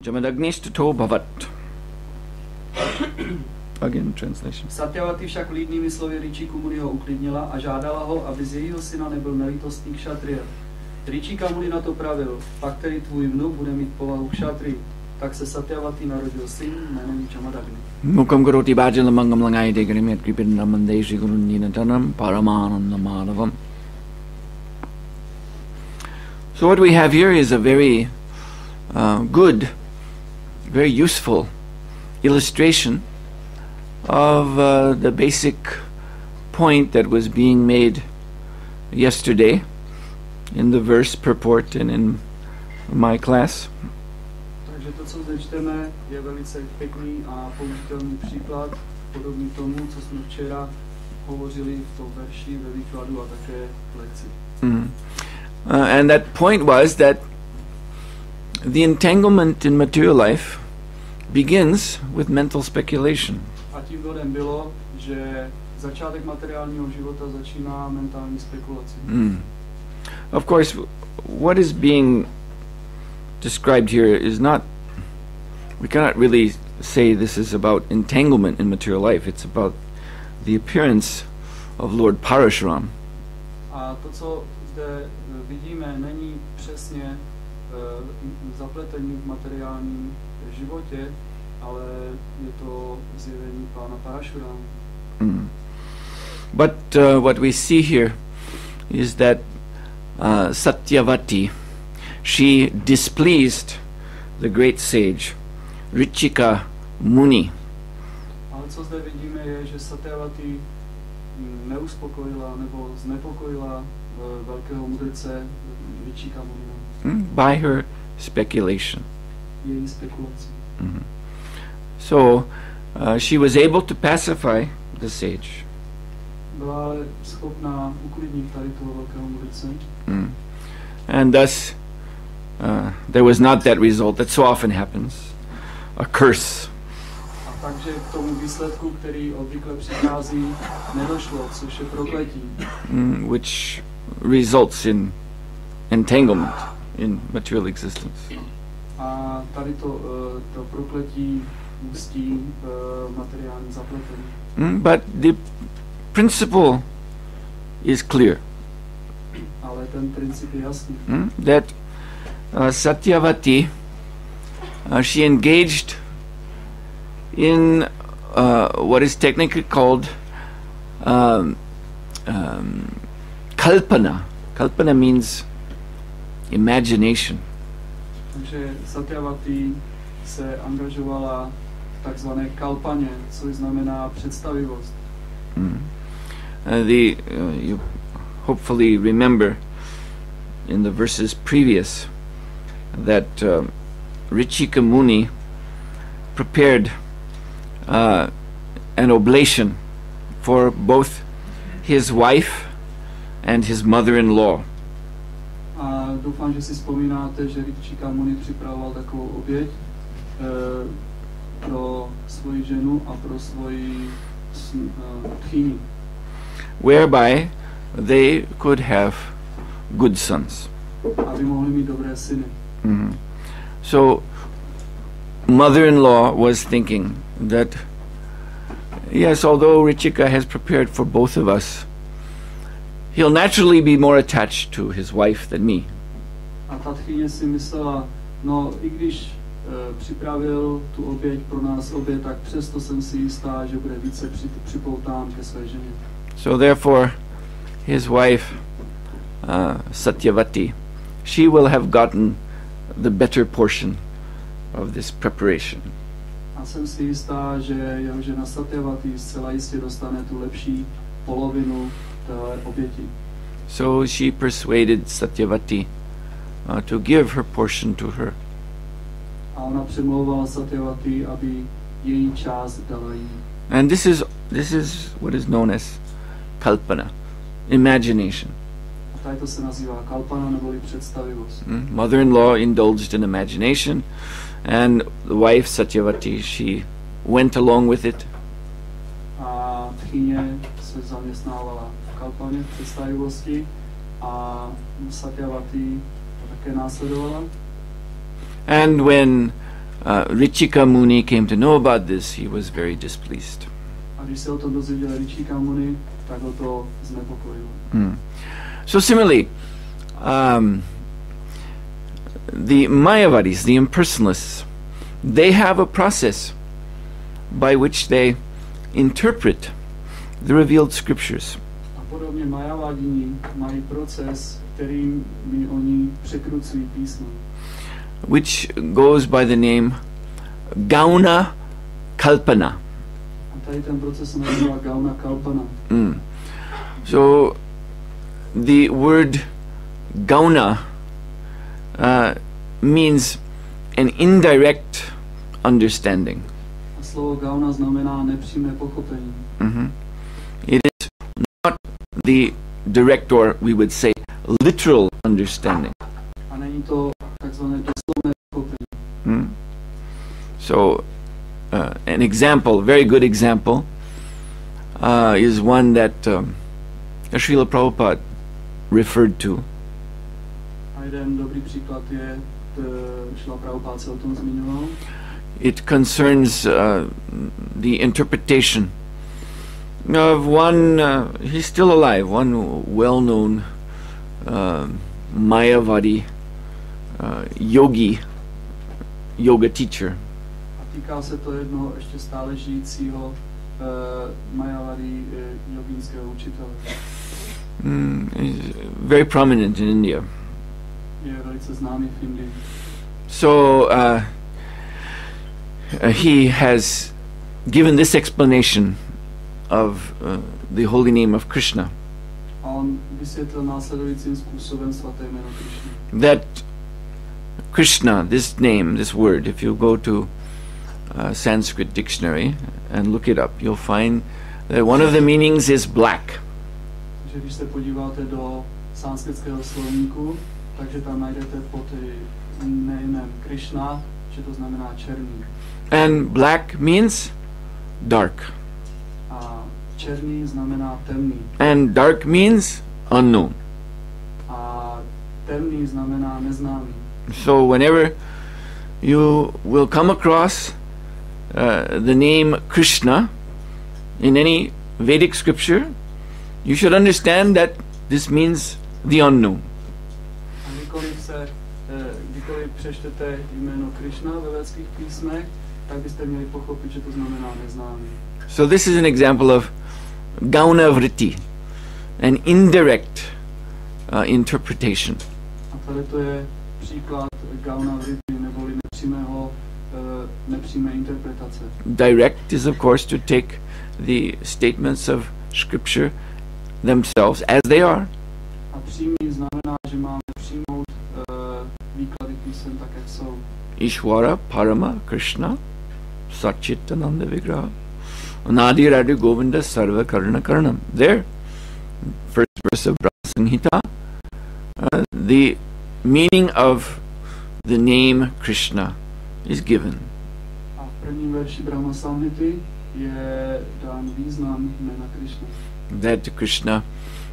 Jamadagnistuto bhavat. Again, translation. Satyavati však vlídnými slovy Ričíku Muni ho uklidnila a žádala ho, aby z jejího syna nebyl nelítostný kšatria. Ričíka Muni na to pravil, pak tedy tvůj vnuk bude mít povahu kšatrii. Tak se Satyavati narodil syn jménem Jamadagni. Mukam karoti bhajalam mangam langai de grimyat kripidam mandeshi gurundinatanam paramanandamadavam. So what we have here is a very good, very useful illustration of the basic point that was being made yesterday in the verse purport and in my class. Takže to, co zde čteme, je velice pěkný a použitelný příklad, podobný tomu, co jsme včera hovořili v tom verši ve výkladu a také v lekci. And that point was that the entanglement in material life begins with mental speculation. A tím bodem bylo, že začátek materiálního života začíná mentální spekulací. Of course, what is being described here is not, we cannot really say this is about entanglement in material life. It's about the appearance of Lord Parashuram. A to, co zde vidíme, není přesně zapletení v materiálním životě, ale je to zjevení pána Parashurama. But what we see here is that Satyavati, she displeased the great sage Ričika Muni. Ale co zde vidíme je, že Satyavati neuspokojila nebo znepokojila velkého mudrce Ričika Munina. By her speculation. Její spekulací. So she was able to pacify the sage. Byla ale schopná uklidnit tady toho velkého mudrce. And thus there was not that result that so often happens, a curse. A takže k tomu výsledku, který obvykle přichází, nedošlo, což je prokletí. Which results in entanglement in material existence. A tady to prokletí ústí v materiální zapletení. But the principle is clear. Ale ten princip je jasný. That Satyavati, she engaged in what is technically called kalpana. Kalpana means imagination. Takže Satyavati se angažovala v takzvané kalpaně, což znamená představivost. You hopefully remember in the verses previous that Ričika Muni prepared an oblation for both his wife and his mother-in-law. A doufám, že si vzpomínáte, že Ričika Muni připravoval takovou oběť pro svoji ženu a pro svoji tchýni. Whereby they could have good sons. Aby mohli mít dobré syny. So mother-in-law was thinking that yes, although Ričika has prepared for both of us, he'll naturally be more attached to his wife than me. A ta tchýně si myslela, no i když připravil tu oběť pro nás obě, tak přesto jsem si jistá, že bude více připoután ke své ženě. So therefore, his wife, Satyavati, she will have gotten the better portion of this preparation. A jsem si jistá, že jeho žena Satyavati zcela jistě dostane tu lepší polovinu té oběti. So she persuaded Satyavati to give her portion to her. A ona přemlouvala Satyavati, aby její část dala jí. And this is what is known as kalpana, imagination. A tady to se nazývá kalpana neboli představivost. Mother-in-law indulged in imagination, and the wife Satyavati, she went along with it. A tchýně se zaměstnávala v kalpaně, v představivosti, a Satyavati také následovala. And when Richika Muni came to know about this, he was very displeased. A když se o tom dozvěděl Richika Muni, tak ho to znepokojilo. So similarly, the Mayavadis, the impersonalists, they have a process by which they interpret the revealed scriptures. A podobně Mayavadini mají proces, kterým oni překrucují písmo. Which goes by the name Gauna kalpana. A tady ten proces se nazývá Gauna kalpana. So the word Gauna means an indirect understanding. A slovo Gauna znamená nepřímé pochopení. It is not the direct, or we would say literal understanding. A není to takzvané doslovné pochopení. So an example, very good example, is one that Srila Prabhupada referred to. A jeden dobrý příklad je, Srila Prabhupada se o tom zmiňoval. It concerns the interpretation of one, he's still alive, one well-known Mayavadi yoga teacher. A týká se to jednoho ještě stále žijícího Mayavadi jogínského učitele. He's very prominent in India. Je velice známý v Indii. So he has given this explanation of the holy name of Krishna. A on vysvětlil následujícím způsobem svaté jméno Krishna. That Krishna, this name, this word, if you go to Sanskrit dictionary and look it up, you'll find that one of the meanings is black. Takže když se podíváte do sanskritského slovníku, takže tam najdete pod jménem Krishna, že to znamená černý. And black means dark. A černý znamená temný. And dark means unknown. A temný znamená neznámý. So whenever you will come across the name Krishna in any Vedic scripture, you should understand that this means the unknown. A kdykoliv přečtete jméno Krishna ve védských písmech, tak byste měli pochopit, že to znamená neznámý. So this is an example of Gauna vritti, an indirect interpretation. A tady to je příklad Gauna vritti, neboli nepřímé interpretace. Direct is of course to take the statements of scripture themselves as they are. A přímý znamená, že máme přijmout výklady písem tak, jak jsou. Ishvara Parama Krishna Satchitananda Vigraha Anadi Radha Govinda Sarva Karna Karnam. There, first verse of Brahma Samhita, the meaning of the name Krishna is given. A v prvním verši Brahma Samhity je dán význam jména Krishna. That Krishna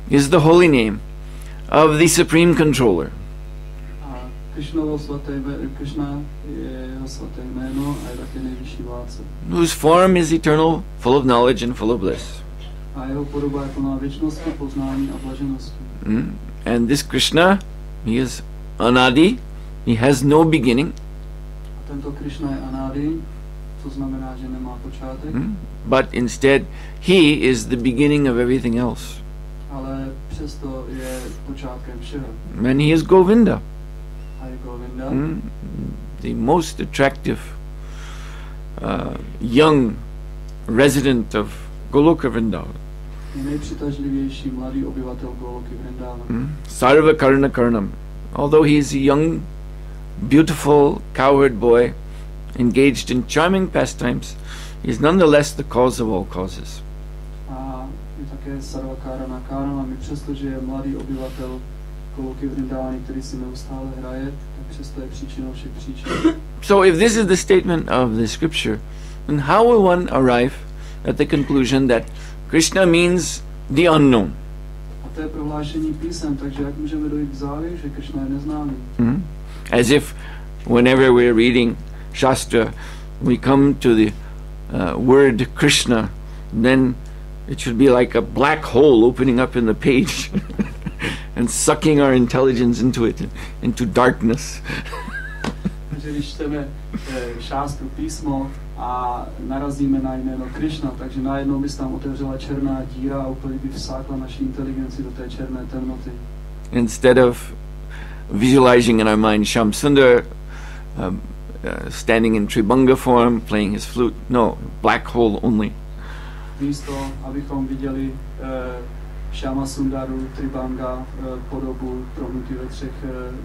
is the holy name of the Supreme Controller. Krishna je jeho svaté jméno a je také nejvyšší vládce. Whose form is eternal, full of knowledge and full of bliss. A jeho podoba je plná věčnosti, poznání a blaženosti. And this Krishna, he is Anadi, he has no beginning. A tento Krishna je Anadi, to znamená, že nemá počátek. But instead, he is the beginning of everything else. Ale přesto je počátkem všeho. And he is Govinda. The most attractive young resident of Goloka Vrindavan. Nejpřitažlivější mladý obyvatel Goloky Vrindavan. Sarva Karna Karnam. Although he is a young, beautiful, cowherd boy, engaged in charming pastimes, he is nonetheless the cause of all causes. A je také Sarva Karna Karnam, přestože je mladý obyvatel Goloky Vrindavany, který si neustále hraje, tak přesto je příčinou všech příčin. So if this is the statement of the scripture, then how will one arrive at the conclusion that Krishna means the unknown? A to je prohlášení písem, takže jak můžeme dojít k závěru, že Krishna je neznámý? As if whenever we're reading Shastra, we come to the word Krishna, then it should be like a black hole opening up in the page and sucking our intelligence into it, into darkness. Takže když čteme šástru písmo a narazíme na jméno Krishna, takže najednou by se tam otevřela černá díra a úplně by vsákla naši inteligenci do té černé temnoty. Instead of visualizing in our mind Shyam Sundar standing in Tribhanga form, playing his flute, no, black hole only. Místo, abychom viděli Shyama Sundaru, Tribhanga, podobu prohnutý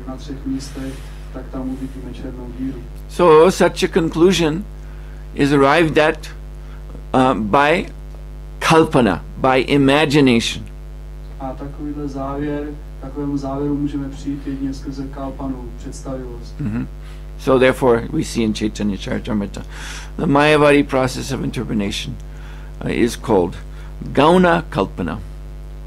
na třech místech, tak tam uvidíme černou díru. So such a conclusion is arrived at by kalpana, by imagination. A takovému závěru můžeme přijít jedině skrze kalpanu, představivost. So therefore we see in Chaitanya Charitamrita the Mayavadi process of interpretation is called Gauna kalpana.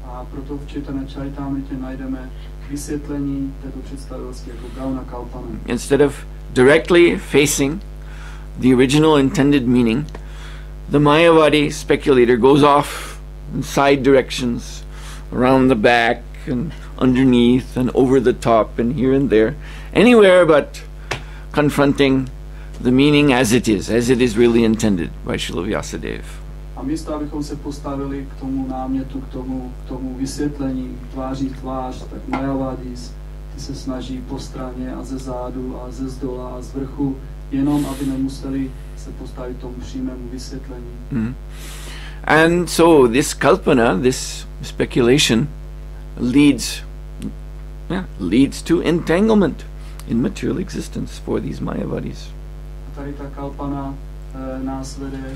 A proto v Chaitanya Charitamritě najdeme vysvětlení této představivosti jako Gauna kalpana. Instead of directly facing the original intended meaning, the Mayavadi speculator goes off in side directions, around the back and underneath and over the top and here and there, anywhere but confronting the meaning as it is really intended by Srila Vyasadeva. A místo, abychom se postavili k tomu námětu, k tomu vysvětlení tváří v tvář, tak Mayavadis ty se snaží po straně a ze zádu a ze zdola a z vrchu, jenom aby nemuseli se postavit tomu přímému vysvětlení. And so this kalpana, this speculation, leads to entanglement in material existence for these Mayavadis. A tady ta kalpana nás vede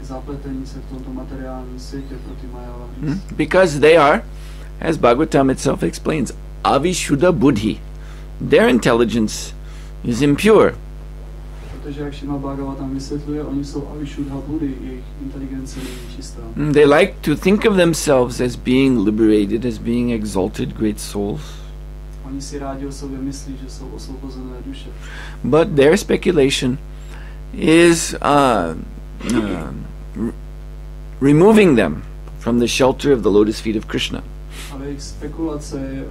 k zapletení se v tomto materiálním světě pro ty Mayavadis. Because they are, as Bhagavatam itself explains, avishuddha buddhi. Their intelligence is impure. Protože jak Śrīmad Bhagavatam vysvětluje, oni jsou avishuddha buddhi, jejich inteligence není čistá. They like to think of themselves as being liberated, as being exalted great souls. Oni si rádi o sobě myslí, že jsou osvobozené duše. But their speculation is removing them from the shelter of the lotus feet of Krishna. Ale jejich spekulace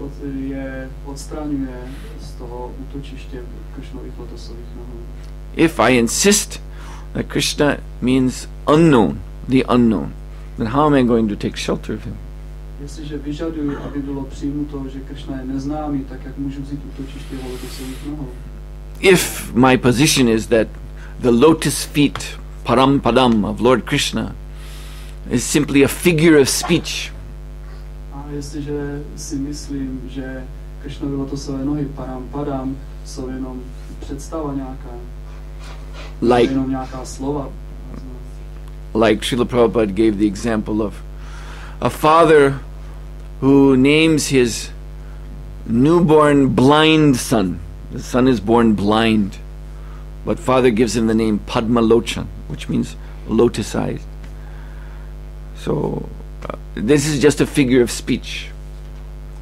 je odstraňuje z toho útočiště Krishnových lotosových nohou. If I insist that Krishna means unknown, the unknown, then how am I going to take shelter of him? Jestliže vyžaduji, aby bylo přijímuto, že Krishna je neznámý, tak jak můžu vzít útočiště jeho lotosových nohou? If my position is that the lotus feet, param padam, of Lord Krishna is simply a figure of speech, a jestliže si myslím, že Krishnovy lotosové nohy, param padam, jsou jenom představa nějaká, jenom nějaká slova. Like Srila Prabhupada gave the example of a father who names his newborn blind son. The son is born blind, but father gives him the name Padmalochan, which means lotus-eyed. So this is just a figure of speech.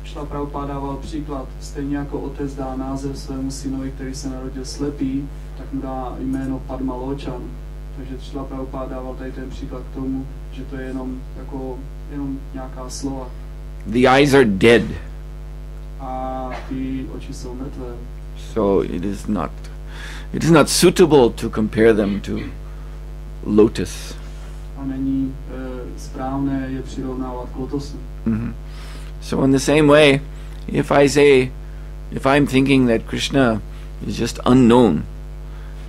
Srila Prabhupada dával příklad, stejně jako otec dá název svému synovi, který se narodil slepý, tak mu dá jméno Padmalochan. Takže Srila Prabhupada dával tady ten příklad k tomu, že to je jenom nějaká slova. The eyes are dead. A ty oči jsou mrtvé. So it is not suitable to compare them to lotus. A není správné je přirovnávat k lotosu. So in the same way, if I'm thinking that Krishna is just unknown,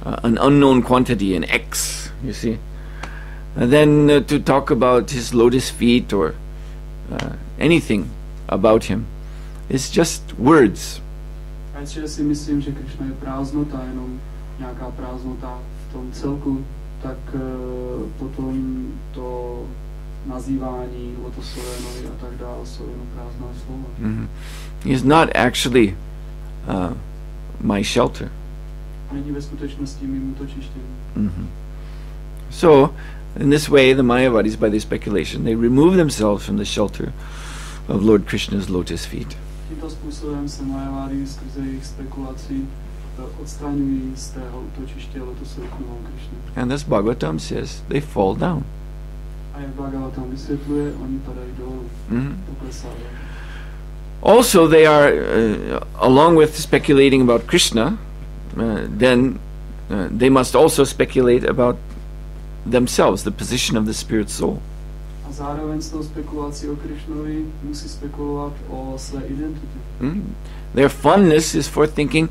an unknown quantity, an X, you see, and then to talk about his lotus feet or anything about him is just words. A jestliže si myslím, že Krishna je prázdnota, jenom nějaká prázdnota v tom celku, tak potom to nazývání lotosové nohy a tak dále jsou jenom prázdná slova. He is not actually my shelter. Není ve skutečnosti mým útočištěm. So, in this way, the Mayavadis, by their speculation, they remove themselves from the shelter of Lord Krishna's lotus feet. Tímto způsobem se Mayavadis skrze jejich spekulací odstraňují z tého útočiště lotusových nohou Krišny. And as Bhagavatam says, they fall down. A jak Bhagavatam vysvětluje, oni padají dolů, poklesávají. Also, they are, along with speculating about Krishna, then they must also speculate about themselves, the position of the spirit soul. A zároveň s tou spekulací o Krišnovi musí spekulovat o své identitě. Their fondness is for thinking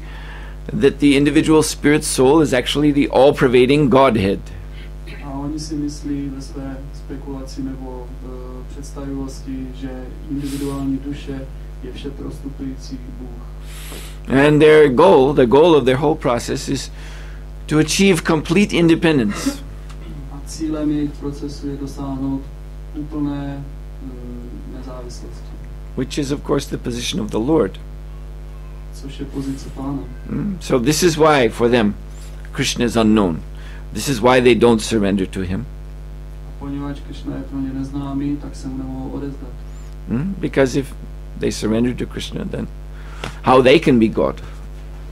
that the individual spirit soul is actually the all-pervading Godhead. A oni si myslí ve své spekulaci nebo představivosti, že individuální duše je vše prostupující Bůh. And their goal, the goal of their whole process is to achieve complete independence. A cílem jejich procesu je dosáhnout úplné nezávislosti. Which is of course the position of the Lord. Což je pozice Pána. So this is why for them Krishna is unknown. This is why they don't surrender to him. A poněvadž Krishna je pro ně neznámý, tak se mu nemohou odevzdat. Because if they surrender to Krishna, then how they can be God?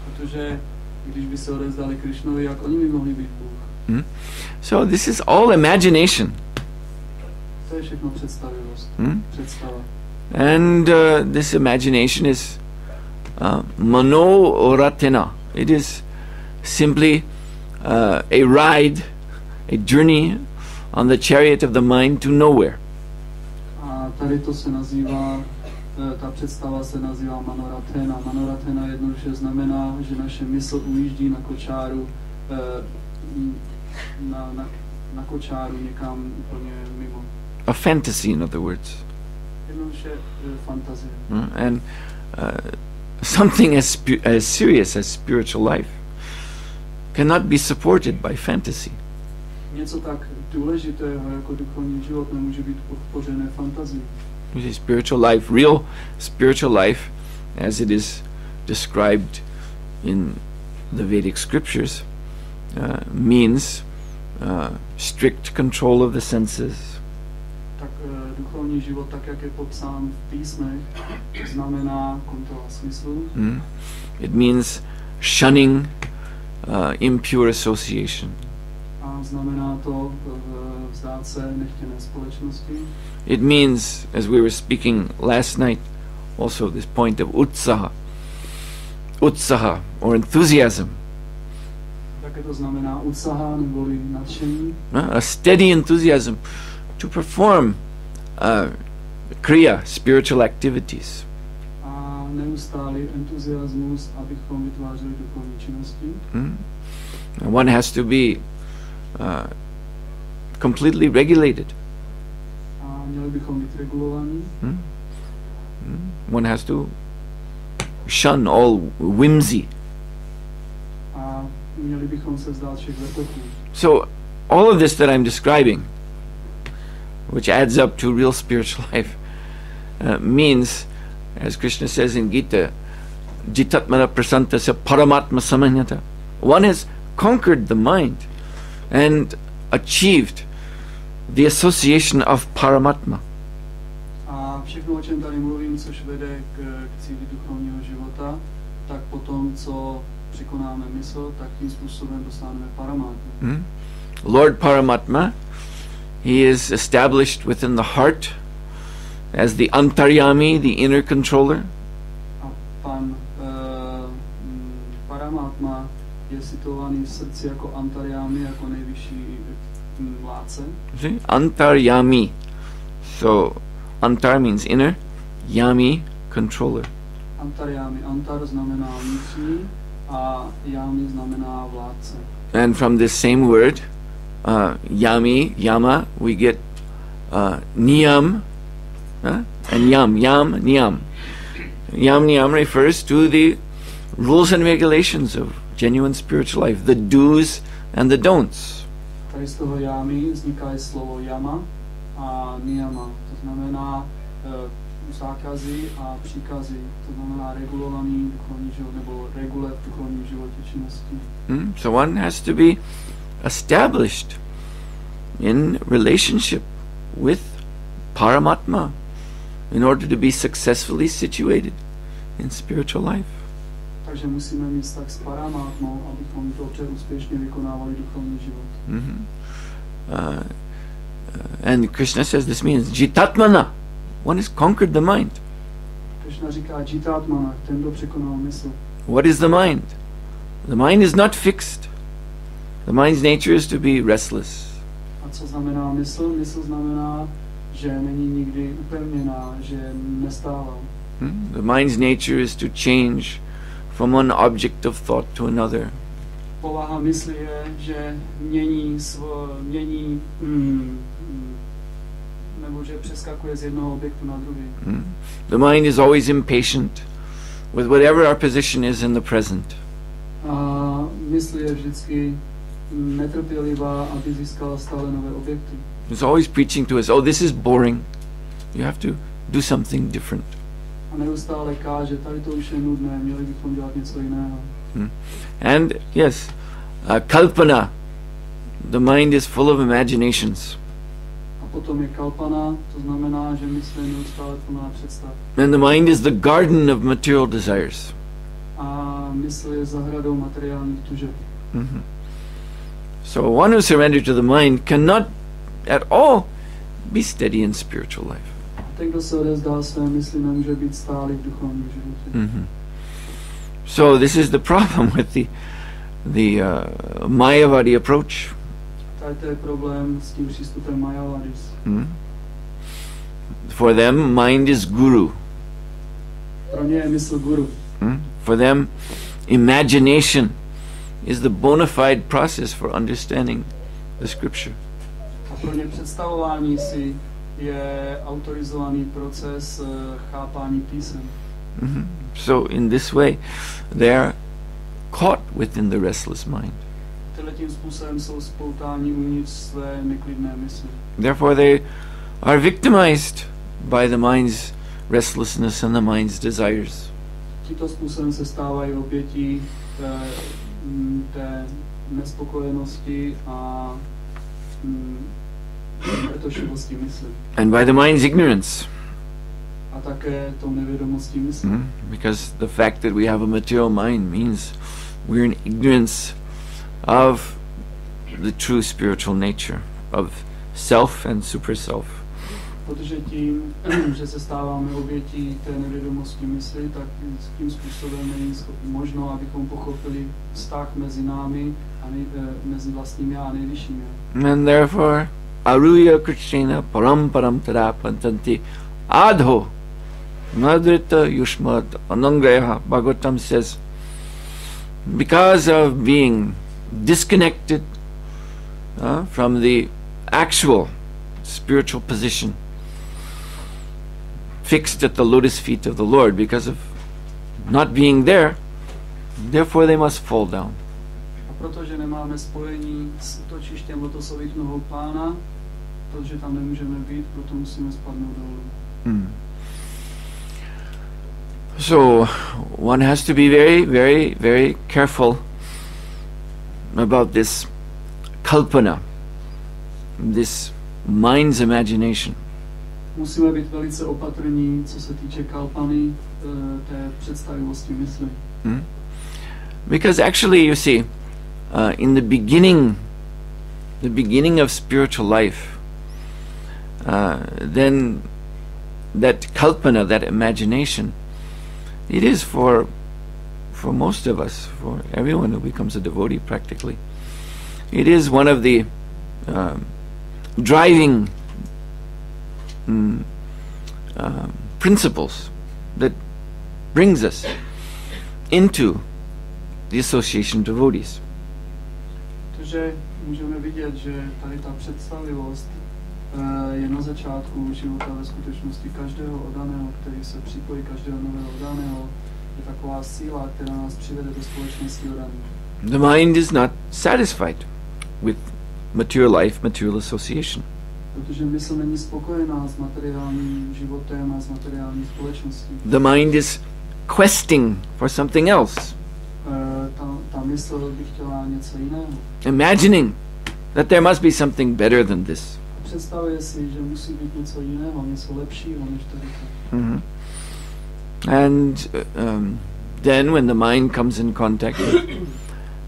Protože když by se odevzdali Krishnovi, jak oni by mohli být Bůh? So this is all imagination. To je všechno představivost. Představa. And this imagination is mano-ratena. It is simply a ride, a journey on the chariot of the mind to nowhere. A tady to se nazývá, ta představa se nazývá manoratena. Manoratena jednoduše znamená, že naše mysl ujíždí na kočáru, na kočáru někam úplně mimo. A fantasy, in other words. Jednoduše fantazie. And something as serious as spiritual life cannot be supported by fantasy. Něco tak důležitého jako duchovní život nemůže být podpořené fantazií. Spiritual life, real spiritual life, as it is described in the Vedic scriptures, means strict control of the senses. Tak duchovní život, tak jak je popsán v písmech, znamená kontrola smyslu. It means shunning impure association. A znamená to vzdát se nechtěné společnosti. It means, as we were speaking last night, also this point of utsaha or enthusiasm. Také to znamená utsaha neboli nadšení. A steady enthusiasm to perform kriya, spiritual activities. A neustálý entuziasmus, abychom vytvářeli duchovní činnosti. One has to be completely regulated. A měli bychom být regulovaní. One has to shun all whimsy. A měli bychom se vzdát všech letoků. So all of this that I'm describing, which adds up to real spiritual life, means, as Krishna says in Gita, jitatmana prasantasya paramatma samanyata. One has conquered the mind and achieved the association of Paramatma. A všechno, o čem tady mluvím, což vede k cíli duchovního života, tak potom, co překonáme mysl, tak tím způsobem dosáhneme Paramatmu. Lord Paramatma, he is established within the heart as the Antaryami, the inner controller. A pan Paramatma je situovaný v srdci jako Antaryami, jako nejvyšší vládce. Antaryami. So Antar means inner, Yami controller. Antaryami. Antar znamená vnitřní a Yami znamená vládce. And from this same word, Yami, Yama, we get Niyam and Yam, Niyam. Yam, Niyam refers to the rules and regulations of genuine spiritual life, the do's and the don'ts. Tady z toho Yami vzniká slovo Yama a Niyama. To znamená zákazy a příkazy. To znamená regulovaný duchovní život nebo regule v duchovním životě činnosti. So one has to be established in relationship with Paramatma in order to be successfully situated in spiritual life. Takže musíme mít vztah s paramátmou, abychom dobře úspěšně vykonávali duchovní život. And Krishna says this means jitatmana. One has conquered the mind. Krishna říká jitatmana, ten, kdo překonal mysl. What is the mind? The mind is not fixed. The mind's nature is to be restless. A co znamená mysl? Mysl znamená, že není nikdy upevněná, že je nestálá. The mind's nature is to change from one object of thought to another. Povaha mysli je, že nebo že přeskakuje z jednoho objektu na druhý. The mind is always impatient with whatever our position is in the present. A mysl je vždycky netrpělivá, aby získala stále nové objekty. It's always preaching to us, oh, this is boring. You have to do something different. A neustále káže, tady to už je nudné, měli bychom dělat něco jiného. And yes, kalpana. The mind is full of imaginations. A potom je kalpana, to znamená, že mysl je neustále plná představ. And the mind is the garden of material desires. A mysl je zahradou materiálních tužeb. So one who surrendered to the mind cannot at all be steady in spiritual life. Ten, kdo se odezdá své mysli, nemůže být stálý v duchovním životě. So this is the problem with the Mayavadi approach. To je problém s tím přístupem Mayavadis. For them, mind is guru. Pro ně je mysl guru. For them, imagination is the bona fide process for understanding the scripture. A pro ně představování si je autorizovaný proces chápání písem. So in this way, they are caught within the restless mind. Tímto způsobem jsou spoutáni uvnitř své neklidné mysli. Therefore, they are victimized by the mind's restlessness and the mind's desires. Tímto způsobem se stávají obětí té nespokojenosti a vrtošivosti mysli. And by the mind's ignorance. A také tou nevědomostí mysli. Because the fact that we have a material mind means we're in ignorance of the true spiritual nature of self and super self. Protože tím, že se stáváme obětí té nevědomosti mysli, tak tím způsobem není možno, abychom pochopili vztah mezi námi a mezi vlastním já a nejvyšším já. And therefore, aruya krishna paramparam tada pantanti adho madrita yushmad anangraya. Bhagavatam says, because of being disconnected from the actual spiritual position, fixed at the lotus feet of the Lord, because of not being there, therefore they must fall down. A protože nemáme spojení s točištěm lotosových nohou Pána, protože tam nemůžeme být, proto musíme spadnout dolů. So one has to be very, very, very careful about this kalpana, this mind's imagination. Musíme být velice opatrní, co se týče kalpany, té představivosti mysli. Because actually, you see, in the beginning of spiritual life, then that kalpana, that imagination, it is for most of us, for everyone who becomes a devotee practically, it is one of the driving principles that brings us into the association of devotees. Takže můžeme vidět, že tady ta představivost je na začátku života ve skutečnosti každého oddaného, který se připojí, každého nového oddaného, je taková síla, která nás přivede do společnosti oddaných. The mind is not satisfied with material life, material association. Protože mysl není spokojená s materiálním životem a s materiální společností. The mind is questing for something else. Ta mysl by chtěla něco jiného. Imagining that there must be something better than this. Představuje si, že musí být něco jiného, něco lepšího než tady. And then when the mind comes in contact with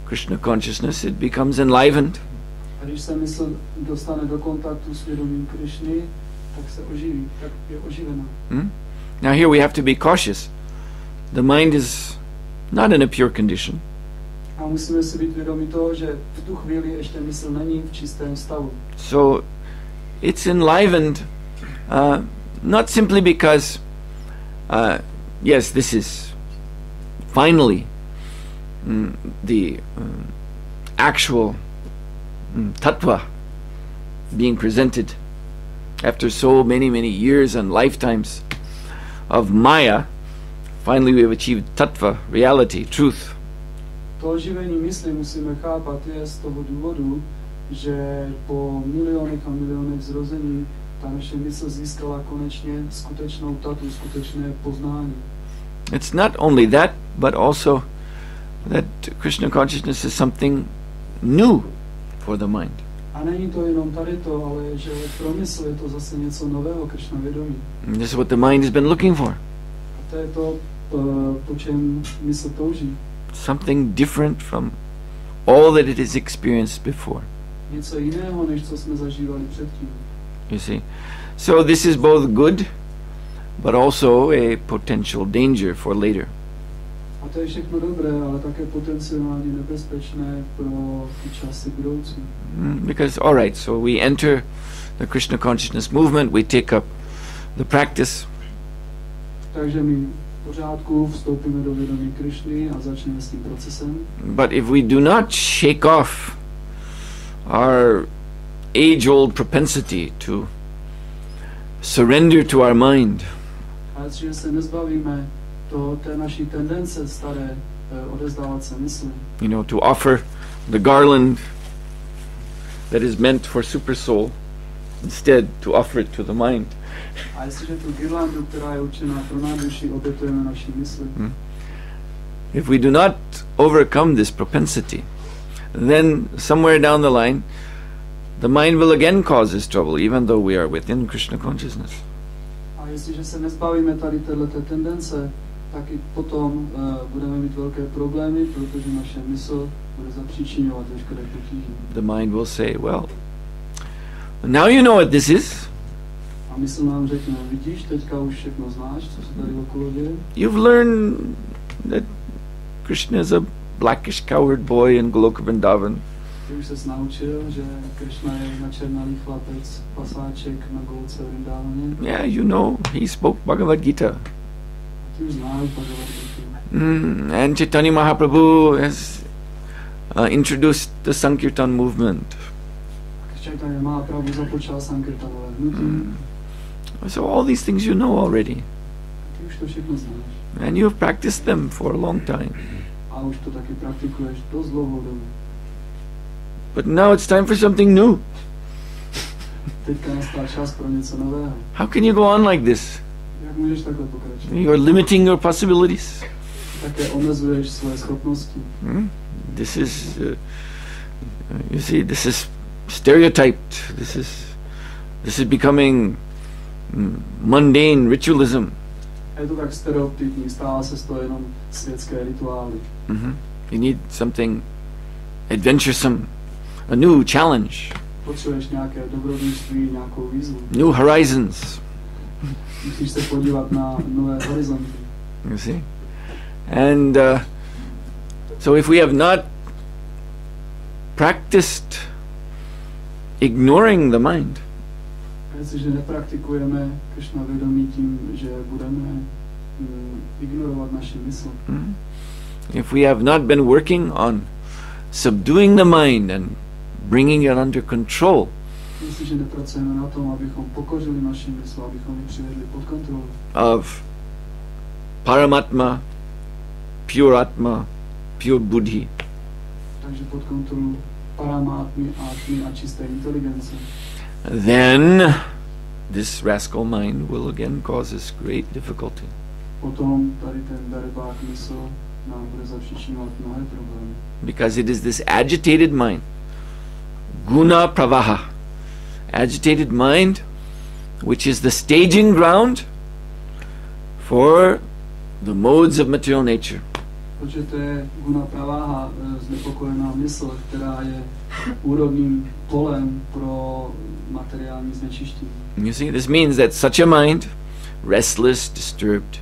Krishna consciousness, it becomes enlivened. A když se mysl dostane do kontaktu s vědomím Krišny, tak se oživí, tak je oživená. Now here we have to be cautious. The mind is not in a pure condition. A musíme si být vědomi toho, že v tu chvíli ještě mysl není v čistém stavu. So it's enlivened not simply because yes, this is finally the actual tattva being presented after so many years and lifetimes of Maya. Finally we have achieved tattva, reality, truth. To oživení mysli musíme chápat je z toho důvodu, že po milionech a milionech zrození ta naše mysl získala konečně skutečnou tatu, skutečné poznání. It's not only that, but also that Krishna consciousness is something new for the mind. A není to jenom tady to, ale že pro mysl je to zase něco nového, Krishna vědomí. And this is what the mind has been looking for. A to je to, po čem mysl touží. Something different from all that it has experienced before. Něco jiného, než co jsme zažívali předtím. You see? So this is both good, but also a potential danger for later. A to je všechno dobré, ale také potenciálně nebezpečné pro ty časy budoucí. Because, all right, so we enter the Krishna consciousness movement, we take up the practice. Takže my v pořádku vstoupíme do vědomí Krišny a začneme s tím procesem. But if we do not shake off our age-old propensity to surrender to our mind, a jestliže se nezbavíme té naší tendence staré odezdávat se mysli, you know, to offer the garland that is meant for super soul, instead to offer it to the mind. A jestliže tu girlandu, která je určená pro náduši, obětujeme naší mysli. If we do not overcome this propensity, then somewhere down the line, the mind will again cause us trouble, even though we are within Krishna consciousness. A jestliže se nezbavíme tady této tendence, tak i potom budeme mít velké problémy, protože naše mysl bude zapříčinovat veškeré potíže. The mind will say, well, now you know what this is. A mysl nám řekne, vidíš, teďka už všechno znáš, co se tady okolo děje. You've learned that Krishna is a blackish cowherd boy in Goloka Vrindavan. Ty už ses naučil, že Krishna je načernalý chlapec, pasáček na Golce Vrindavaně. Yeah, you know, he spoke Bhagavad Gita. Ty už znáš Bhagavad Gita. And Chaitanya Mahaprabhu has introduced the Sankirtan movement. Chaitanya Mahaprabhu započal Sankirtanové hnutí. So all these things you know already. Ty už to všechno znáš. And you have practiced them for a long time. A už to taky praktikuješ dost dlouhou dobu. But now it's time for something new. Teďka nastal čas pro něco nového. How can you go on like this? Jak můžeš takhle pokračovat? You're limiting your possibilities. Také omezuješ své schopnosti. This is, you see, this is stereotyped. This is becoming mundane ritualism. Je to tak stereotypní, stává se z toho jenom světské rituály. You need something adventuresome, a new challenge. Potřebuješ nějaké dobrodružství, nějakou výzvu. New horizons. Musíš se podívat na nové horizonty. You see? And so if we have not practiced ignoring the mind, jestliže nepraktikujeme Krishna vědomí tím, že budeme ignorovat naši mysl, if we have not been working on subduing the mind and bringing it under control, jestliže nepracujeme na tom, abychom pokořili naši mysl, abychom ji přivedli pod kontrolu of Paramatma, pure Atma, pure Buddhi, takže pod kontrolu Paramatmy, Atmy a čisté inteligence, then this rascal mind will again cause us great difficulty. potom tady ten darebák mysl nám bude zapříčinovat mnohé problémy. Because it is this agitated mind, guna pravaha, agitated mind, which is the staging ground for the modes of material nature. Protože to je guna praváha, znepokojená mysl, která je úrodným polem pro materiální znečištění. You see, this means that such a mind, restless, disturbed,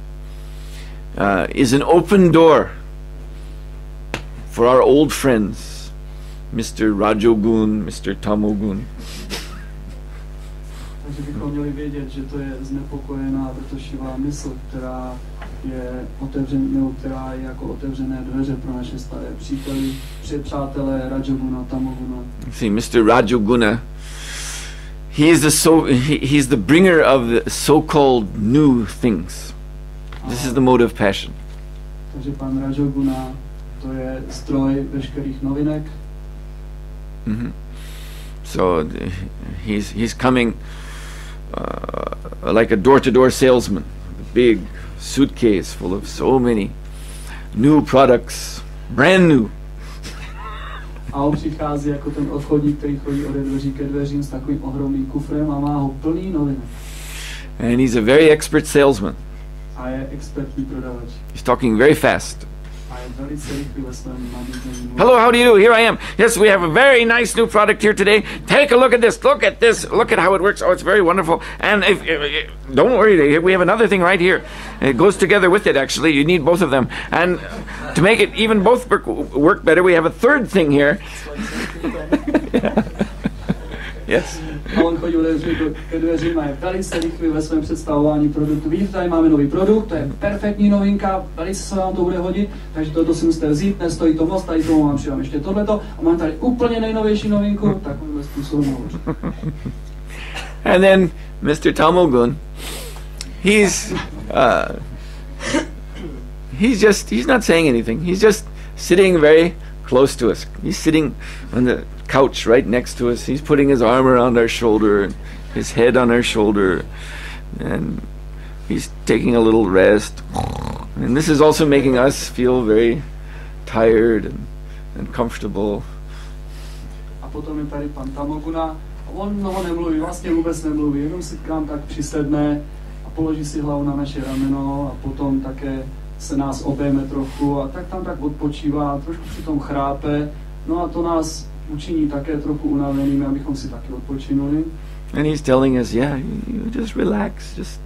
is an open door for our old friends, Mr. Rajogun, Mr. Tamogun. Takže bychom měli vědět, že to je znepokojená, vrtošivá mysl, která je která je jako otevřené dveře pro naše staré přátelé Rajoguna, Tamoguna. See, Mr. Rajoguna, he's the bringer of the so-called new things. This is the mode of passion. Takže pan Rajoguna, to je zdroj veškerých novinek. Mm-hmm. So he's coming like a door-to-door salesman, a big suitcase full of so many new products, brand new. A on přichází jako ten obchodník, který chodí ode dveří ke dveřím s takovým ohromným kufrem a má ho plný novinek. And he's a very expert salesman. A je expertní prodavač. He's talking very fast. A je velice rychlý ve svém nabízení. Hello, how do you do? Here I am. Yes, we have a very nice new product here today. Take a look at this. Look at this. Look at how it works. Oh, it's very wonderful. And if don't worry, we have another thing right here. It goes together with it, actually. You need both of them. And to make it even both work better, we have a third thing here. Yes. A on chodí ke dveřím a je velice rychlý ve svém představování produktu. Vidíte, tady máme nový produkt, to je perfektní novinka, velice se vám to bude hodit, takže toto si musíte vzít, nestojí to moc, tady tomu vám přidám ještě tohleto a mám tady úplně nejnovější novinku, takovýmhle způsobem hovoří. And then Mr. Tamogun, he's not saying anything. He's just sitting very close to us. He's sitting on the couch right next to us. He's putting his arm around our shoulder and his head on our shoulder, and he's taking a little rest. And this is also making us feel very tired and comfortable. A potom je tady pan Tamoguna a on mnoho nemluví, vlastně vůbec nemluví, jenom si k nám tak přisedne a položí si hlavu na naše rameno a potom také se nás obejme trochu a tak tam tak odpočívá, trošku přitom chrápe, no a to nás učiní také trochu unavenými, abychom si taky odpočinuli. And he's telling us, yeah, you just relax, just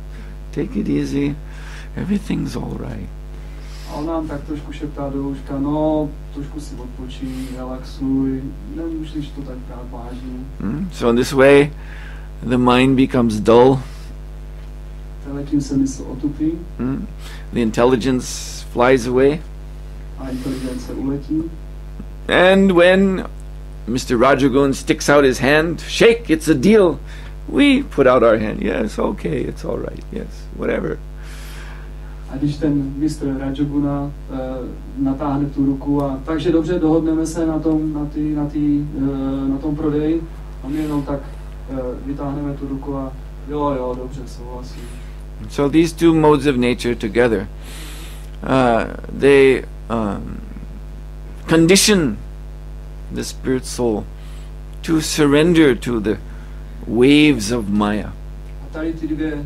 take it easy, everything's all right. A on nám tak trošku šeptá do uška, no, trošku si odpočíň, relaxuj, nemusíš to tak brát vážně. So in this way, the mind becomes dull. Tím se mysl otupí. The intelligence flies away. A inteligence uletí. And when Mr. Rajogun sticks out his hand, shake, it's a deal. We put out our hand. Yes, okay, it's all right. Yes, whatever. A když ten mistr Rajoguna natáhne tu ruku a takže dobře, dohodneme se na tom prodeji a my jenom tak vytáhneme tu ruku a jo, dobře, souhlasím. So these two modes of nature together, they condition the spirit soul to surrender to the waves of Maya. A tady ty dvě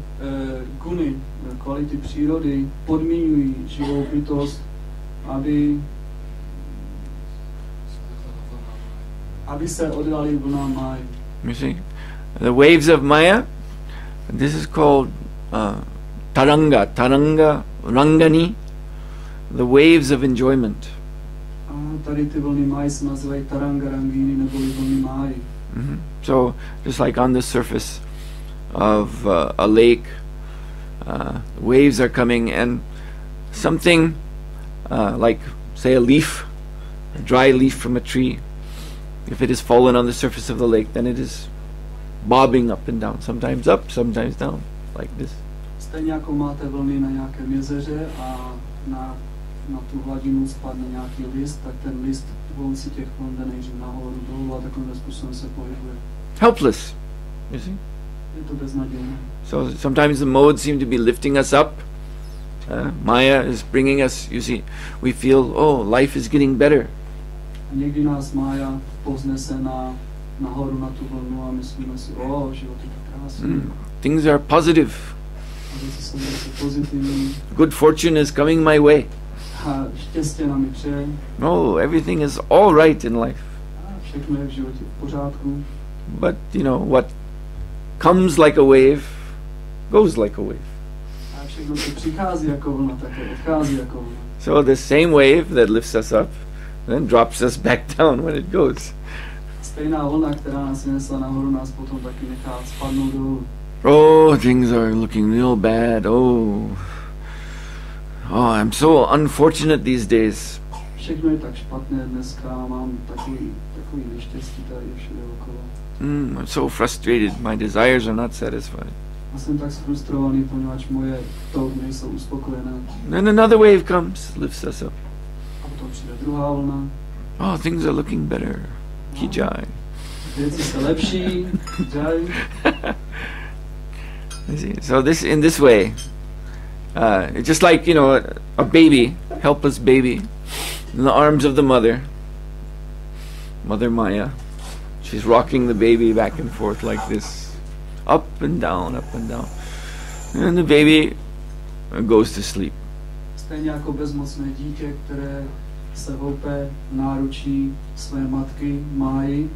guny, kvality přírody, podmiňují živou bytost, aby se oddali vlnám Máji. You see, the waves of Maya, this is called taranga rangani, the waves of enjoyment. A tady ty vlny Máji se nazývají taranga rangini nebo vlny Máji. So just like on the surface of a lake, waves are coming, and something like, say, a leaf, a dry leaf from a tree, if it has fallen on the surface of the lake, then it is bobbing up and down, sometimes up, sometimes down, like this. Stejně jako máte vlny na nějakém jezeře a na tu hladinu spadne nějaký list, tak ten list si těch vln jde nejdřív nahoru, dolů a takovým způsobem se pohybuje. Helpless, you see? Je to beznadějné. So sometimes the modes seem to be lifting us up. Maya is bringing us, you see, we feel, oh, life is getting better. A někdy nás Mája povznese nahoru na tu vlnu a myslíme si, život je tak krásný. Things are positive. A věci jsou velice pozitivní. Good fortune is coming my way. a štěstí nám mi přeje. Oh, everything is all right in life. A všechno je v životě v pořádku. But, you know, what comes like a wave goes like a wave. A všechno, co přichází jako vlna, také odchází jako vlna. So the same wave that lifts us up then drops us back down when it goes. Stejná vlna, která nás nesla nahoru, nás potom taky nechá spadnout dolů. Oh, things are looking real bad. Oh, I'm so unfortunate these days. Všechno je tak špatné dneska, mám takový neštěstí tady všude okolo. I'm so frustrated. My desires are not satisfied. A jsem tak frustrovaný, poněvadž moje touhy nejsou uspokojené. Then another wave comes, lifts us up. A potom přijde druhá vlna. Oh, things are looking better. Kijai. Věci se lepší. Jai. So in this way, just like, you know, a baby, helpless baby, in the arms of the mother, Mother Maya, she's rocking the baby back and forth like this, up and down, and the baby goes to sleep. Stejně jako bezmocné dítě, které se houpe v náručí své matky Máji.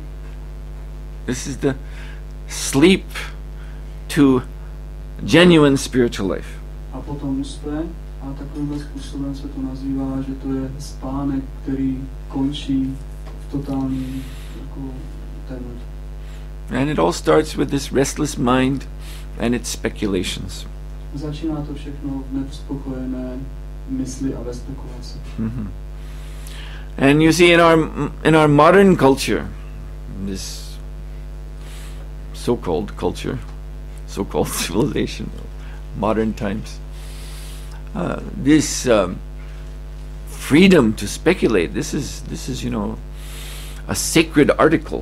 This is the sleep to genuine spiritual life. A potom uspe a takovýmhle způsobem se to nazývá, že to je spánek, který končí v totální jako temnotě. And it all starts with this restless mind and its speculations. Začíná to všechno v neuspokojené mysli a ve spekulaci. Mm-hmm. And you see in our modern culture, this so-called culture, so-called civilization, modern times, this freedom to speculate, this is, you know, a sacred article.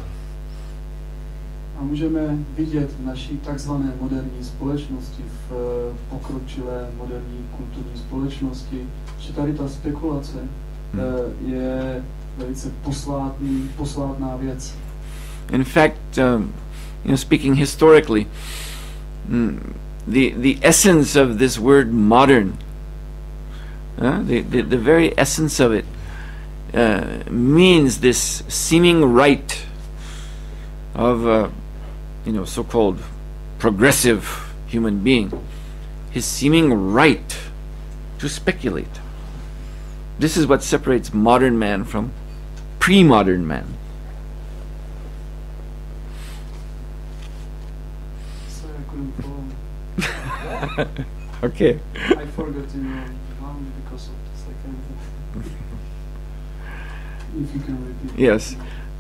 A můžeme vidět v naší takzvané moderní společnosti, v pokročilé moderní kulturní společnosti, že tady ta spekulace je velice posvátná věc. In fact, you know, speaking historically, the essence of this word modern, the very essence of it means this seeming right of you know, so-called progressive human being, his seeming right to speculate. This is what separates modern man from pre-modern man. Sorry, I couldn't follow. Okay. I forgot to Gauna because of the second. If you can repeat. Yes.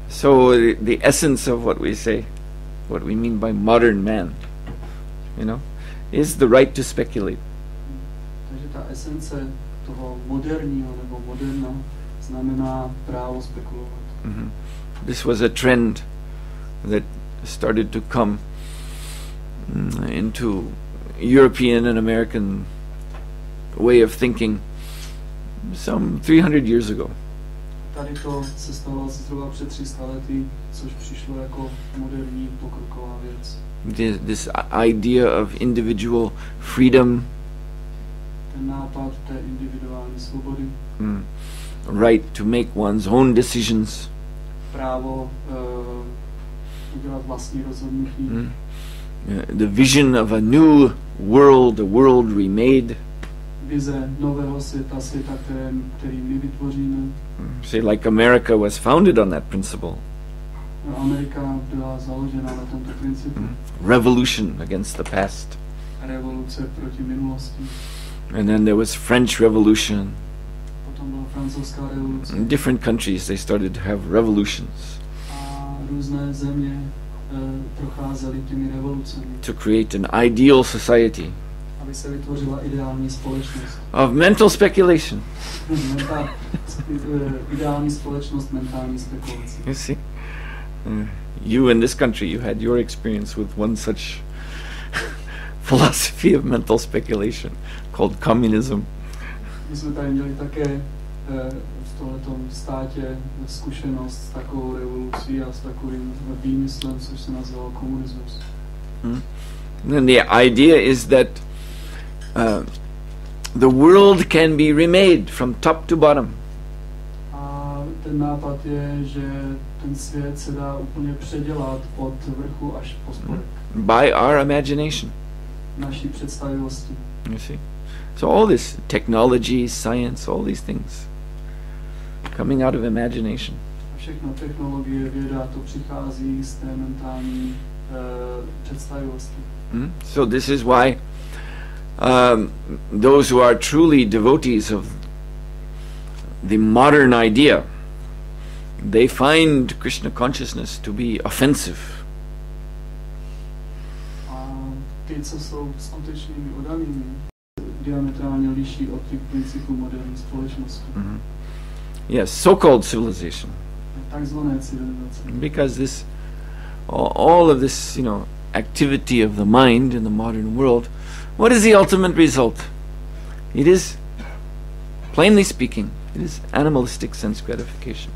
So the essence of what we say, what we mean by modern man, you know, is the right to speculate. Takže ta esence toho moderního nebo moderna znamená právo spekulovat. Mm-hmm. This was a trend that started to come into European and American way of thinking some 300 years ago. Tady to se stalo asi zhruba před 300 lety, což přišlo jako moderní pokroková věc. This idea of individual freedom, ten nápad té individuální svobody, right to make one's own decisions, právo udělat vlastní rozhodnutí, the vision of a new world, a world remade. Vize nového světa, který my vytvoříme. Say, like America was founded on that principle. Amerika byla založena na tomto principu. Revolution against the past. Revoluce proti minulosti. And then there was French Revolution. Potom byla francouzská revoluce. In different countries they started to have revolutions. A různé země procházely těmi revolucemi. To create an ideal society. Aby se vytvořila ideální společnost. Of mental speculation. Ideální společnost mentální spekulací. You see? You in this country, you had your experience with one such philosophy of mental speculation called communism. My jsme tady měli také v tomto státě zkušenost s takovou revolucí a s takovým výmyslem, což se nazývalo komunismus. And the idea is that the world can be remade from top to bottom. A ten nápad je, že ten svět se dá úplně předělat od vrchu až po spodek. By our imagination. Naší představivosti. You see? So all this technology, science, all these things coming out of imagination. Všechno technologie, věda, to přichází z té mentální představivosti. So this is why those who are truly devotees of the modern idea, they find Krishna consciousness to be offensive. A ty, co jsou skutečnými odanými, diametrálně liší od těch principů moderní společnosti. Yes, so-called civilization. Takzvané civilizace. Because this, all of this, activity of the mind in the modern world, what is the ultimate result? It is, plainly speaking, it is animalistic sense gratification.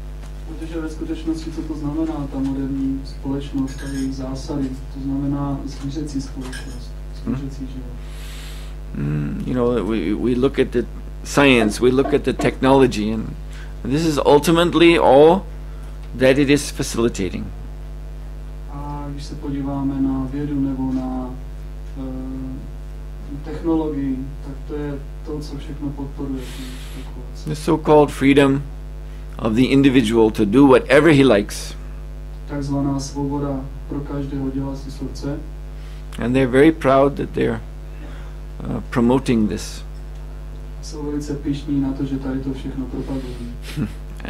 Protože ve skutečnosti, co to znamená, ta moderní společnost a jejich zásady, to znamená zvířecí společnost, zvířecí život. We look at the science, we look at the technology, and this is ultimately all that it is facilitating. A když se podíváme na vědu nebo na technologii, tak to je to, co všechno podporuje. The so-called freedom of the individual to do whatever he likes. Takzvaná svoboda pro každého dělat si, co chce. And they're very proud that they're promoting this. Jsou velice pyšní na to, že tady to všechno propagují.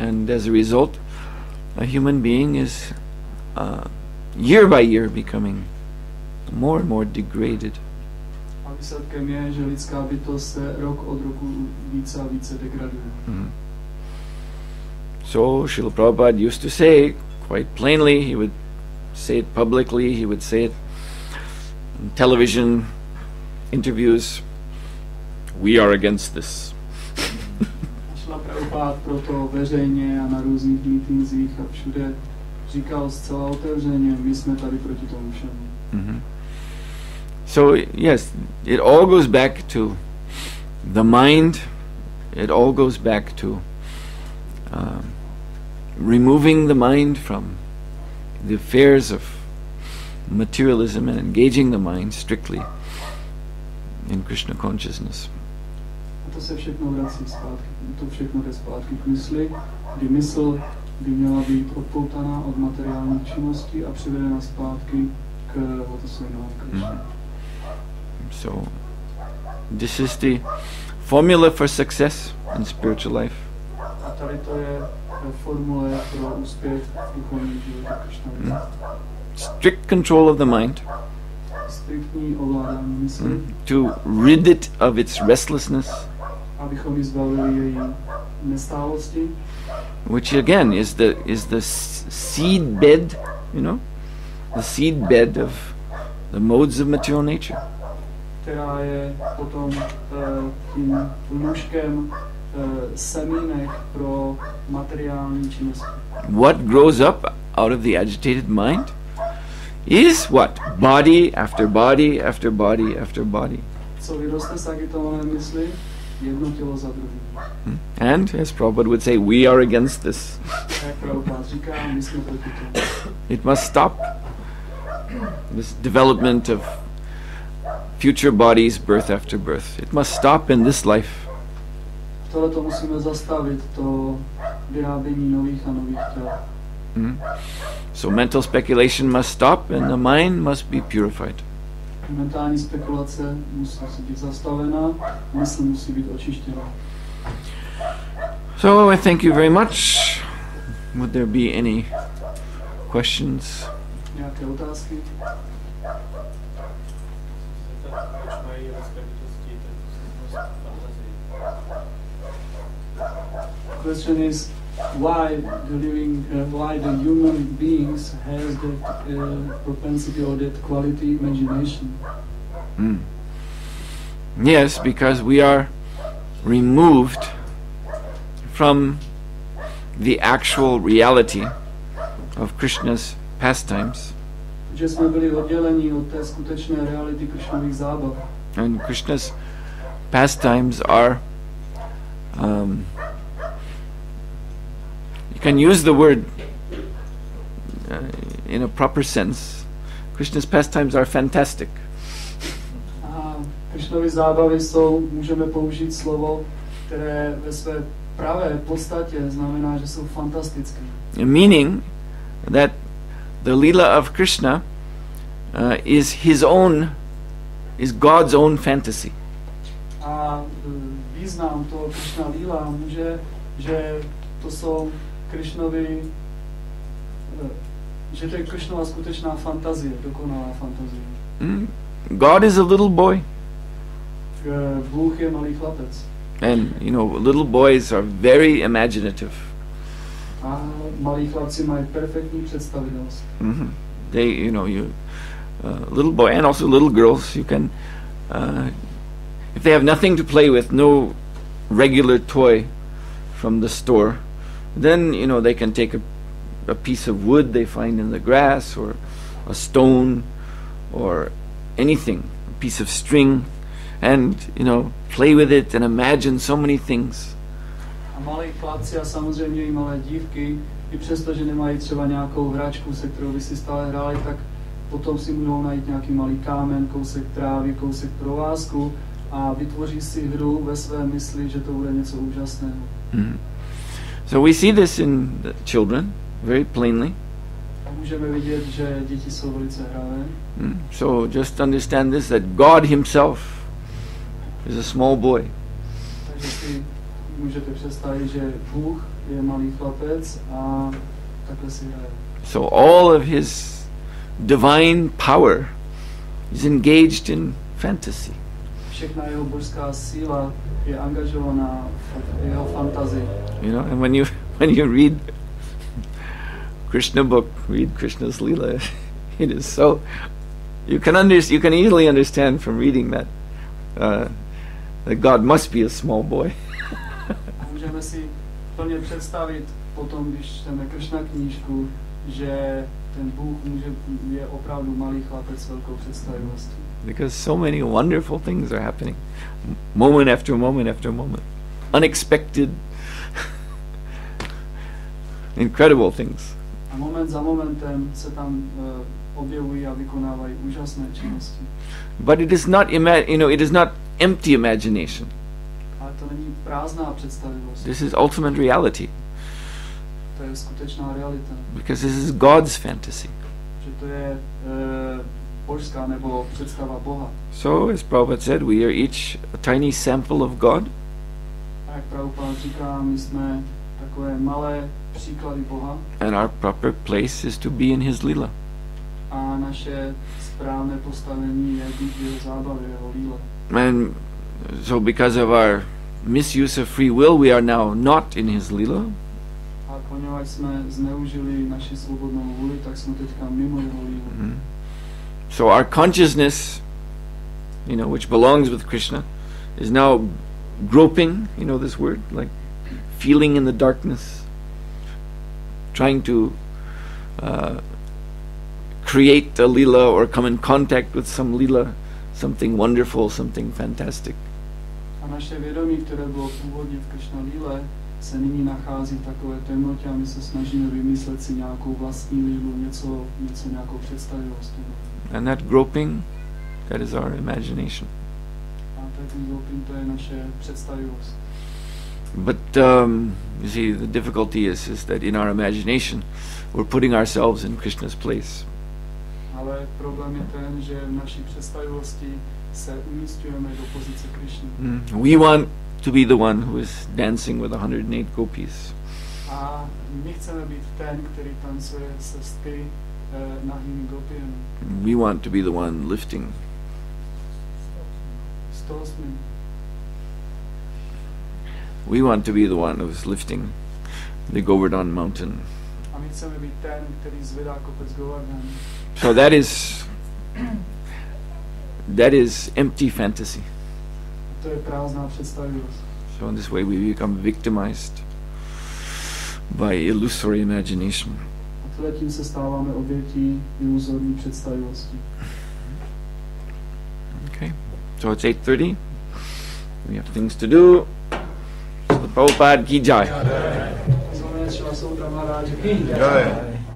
And as a result, a human being is year by year becoming more and more degraded. A výsledkem je, že lidská bytost se rok od roku více a více degraduje. So Srila Prabhupada used to say quite plainly, he would say it publicly, he would say it in television interviews, we are against this. Šla Prabhupada proto veřejně a na různých mítincích a všude říkal zcela otevřeně, my jsme tady proti tomu všemu. So yes, it all goes back to the mind, it all goes back to removing the mind from the affairs of materialism and engaging the mind strictly in Krishna consciousness. A to se všechno vrací zpátky, to všechno jde zpátky k mysli, kdy mysl by měla být odpoutaná od materiálních činností a přivedena zpátky k Hotosvinovi Krishna. So this is the formula for success in spiritual life. A tady to je formule pro úspěch v duchovním životě Krishna. Strict control of the mind. Striktní ovládání mysli. To rid it of its restlessness. Abychom ji zbavili její nestálosti. Which again is the seed bed, the seed bed of the modes of material nature. Která je potom tím lůžkem semínek pro materiální činnosti. What grows up out of the agitated mind is what? Body after body after body after body. Co vyroste z agitované mysli? Jedno tělo za druhým. And as Prabhupada would say, we are against this. Jak Prabhupada říká, my jsme proti tomu. It must stop. This development of future bodies, birth after birth. It must stop in this life. Tohle to musíme zastavit, to vyrábění nových a nových těl. So mental speculation must stop and the mind must be purified. Mentální spekulace musí být zastavena, mysl musí být očištěna. So I thank you very much. Would there be any questions? Nějaké otázky? The question is why the human beings has that propensity or that quality imagination. Yes, because we are removed from the actual reality of Krishna's pastimes. Že jsme byli odděleni od té skutečné reality Krishnových zábav. And Krishna's pastimes are, you can use the word in a proper sense. Krishna's pastimes are fantastic. Krishnovy zábavy jsou, můžeme použít slovo, které ve své pravé podstatě znamená, že jsou fantastické. Meaning that the Leela of Krishna is God's own fantasy. A význam toho Krishna Líla může, že to jsou Krishnovy, že to je Krishnova skutečná fantazie, dokonalá fantazie. God is a little boy. Bůh je malý chlapec. And you know, little boys are very imaginative. A malí chlapci mají perfektní představivost. They, you know, little boy and also little girls, you can, if they have nothing to play with, no regular toy from the store, then you know they can take a piece of wood they find in the grass, or a stone, or anything, a piece of string, and you know, play with it and imagine so many things. A malí chlapci a samozřejmě i malé dívky, i přesto, že nemají třeba nějakou hračku, se kterou by si stále hráli, tak potom si můžou najít nějaký malý kámen, kousek trávy, kousek provázku a vytvoří si hru ve své mysli, že to bude něco úžasného. So we see this in the children very plainly. A můžeme vidět, že děti jsou velice hravé. So just understand this, that God himself is a small boy. Takže si můžete představit, že Bůh je malý chlapec a takhle si hraje. So all of his divine power is engaged in fantasy. Všechna jeho božská síla je angažovaná v jeho fantazii. You know, and when you read Krishna book, read Krishna's Leela, it is so, you can easily understand from reading that that God must be a small boy. Můžeme si plně představit potom, když čteme Krishna knížku, že ten Bůh je opravdu malý chlapec s velkou představivostí. Because so many wonderful things are happening, moment after moment after moment, unexpected, incredible things. A moment za momentem se tam objevují a vykonávají úžasné činnosti. But it is not it is not empty imagination. Ale to není prázdná představivost. This is ultimate reality. To je skutečná realita. Because this is God's fantasy. Že to je božská nebo představa Boha. So, as Prabhupada said, we are each a tiny sample of God. A jak Prabhupada říká, my jsme takové malé příklady Boha. And our proper place is to be in his Leela. A naše správné postavení je být v jeho zábavě, jeho líle. And so because of our misuse of free will, we are now not in his Leela. A poněvadž jsme zneužili naši svobodnou vůli, tak jsme teďka mimo jeho lílu. So our consciousness, which belongs with Krishna, is now groping, this word, like feeling in the darkness, trying to create a Leela or come in contact with some Leela, something wonderful, something fantastic. A naše vědomí, které bylo původně v Krishna líle, se nyní nachází v takové temnotě a my se snažíme vymyslet si nějakou vlastní lílu, nějakou představivost. And that groping, that is our imagination. A ten groping, to je naše představivost. But you see, the difficulty is that in our imagination, we're putting ourselves in Krishna's place. Ale problém je ten, že v naší představivosti se umístujeme do pozice Krishny. We want to be the one who is dancing with 108 gopis. A my chceme být ten, který tancuje se nahými gopiemi. We want to be the one lifting. 108. We want to be the one who is lifting the Govardhan mountain. A my chceme být ten, který zvedá kopec Govardhan. So that is empty fantasy. To je prázdná představivost. So in this way we become victimized by illusory imagination. A tím se stáváme obětí iluzorní představivosti. Okay. So it's 8:30. We have things to do. So Prabhupada ki jai. Suhotra Swami ki jai.